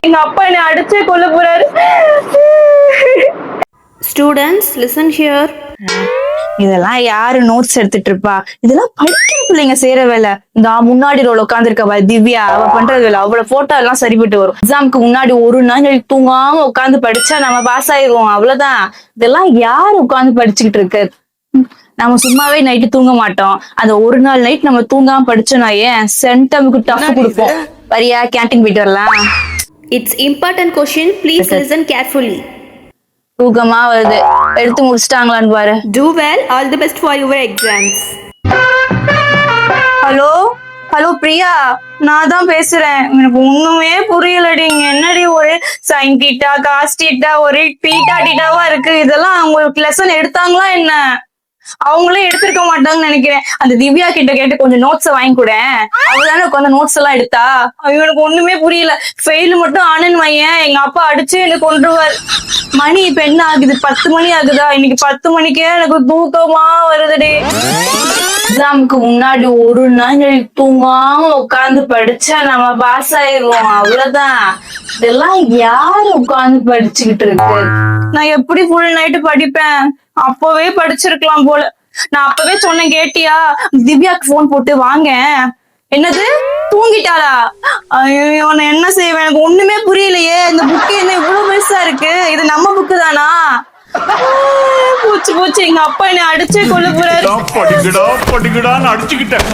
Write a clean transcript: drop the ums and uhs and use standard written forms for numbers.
எங்க அப்பா என்னை அடிச்சே கொல்ல போறாரு. Students, listen here. இதெல்லாம் யாரு நோட்ஸ் எடுத்துட்டு இருப்பா? இதெல்லாம் படிக்கிற பிள்ளைங்க செய்யற வேலை. இந்த முன்னாடி ரோல உட்காந்துருக்கவா திவ்யா, அவ பண்றது வேலை. அவளோட போட்டோ எல்லாம் சரிபட்டு வரும். எக்ஸாமுக்கு முன்னாடி ஒரு நாள் தூங்காம உட்காந்து படிச்சா நம்ம பாஸ் ஆயிருவோம், அவ்வளவுதான். இதெல்லாம் யாரு உட்காந்து படிச்சுக்கிட்டு இருக்கு? நம்ம சும்மாவே நைட்டு தூங்க மாட்டோம். அந்த ஒரு நாள் நைட் நம்ம தூங்காம படிச்சோம்னா ஏன் சென்டமுக்கு டஃப் கொடுப்போம். வரியா கேன்டீன் போயிட்டு வரலாம். It's important question. Please listen carefully. தூக்கமா வருது, எடுத்து முடிச்சிட்டாங்களான்னு பாரு. Do well. All the best for your exams. Hello hello Priya, நான் தான் பேசுறேன். எனக்கு ஒண்ணுமே புரியலடி. இங்க என்னடி ஒரே சைன் டீட்டா காஸ் டீட்டா ஒரே பீட்டா டீட்டாவா இருக்கு. இதெல்லாம் உங்களுக்கு லெசன் எடுத்தாங்களா என்ன? அவங்களே எடுத்திருக்க மாட்டாங்கன்னு நினைக்கிறேன். அந்த திவ்யா கிட்ட கேட்டு கொஞ்சம் நோட்ஸ் வாங்கி கூட. அவதானே உட்காந்து நோட்ஸ் எல்லாம் எடுத்தா. எனக்கு ஒண்ணுமே புரியல. ஃபெயில் மட்டும் ஆனன்னு வையன், எங்க அப்பா அடிச்சு எனக்கு கொன்றுவார். மணி இப்ப என்ன ஆகுது? 10 மணி ஆகுதா? இன்னைக்கு 10 மணிக்கே எனக்கு தூக்கமா வருதுடி. எக்ஸாமுக்கு முன்னாடி ஒரு நாள் தூங்காம உட்காந்து படிச்சா நம்ம பாஸ் ஆயிருவோம், அவ்வளவுதான். இதெல்லாம் யாரு உட்காந்து படிச்சுக்கிட்டு இருக்கு? நான் எப்படி ஃபுல் நைட்டு படிப்பேன்? அப்பவே படிச்சிருக்கலாம் போல. நான் அப்பவே சொன்னேன், கேட்டியா? திவ்யாக்கு போன் போட்டு வாங்க. என்னது, தூங்கிட்டாளா? ஐயோ, நான் என்ன செய்வேன்? எனக்கு ஒண்ணுமே புரியலையே. இந்த புக்கு என்ன இவ்வளவு பெருசா இருக்கு? இது நம்ம புக்கு தானா? போச்சு போச்சு, எங்க அப்பா என்னை அடிச்சே கொல்ல போறாரு. படிக்கடா படிக்கடான்னு அடிச்சுக்கிட்டேன்.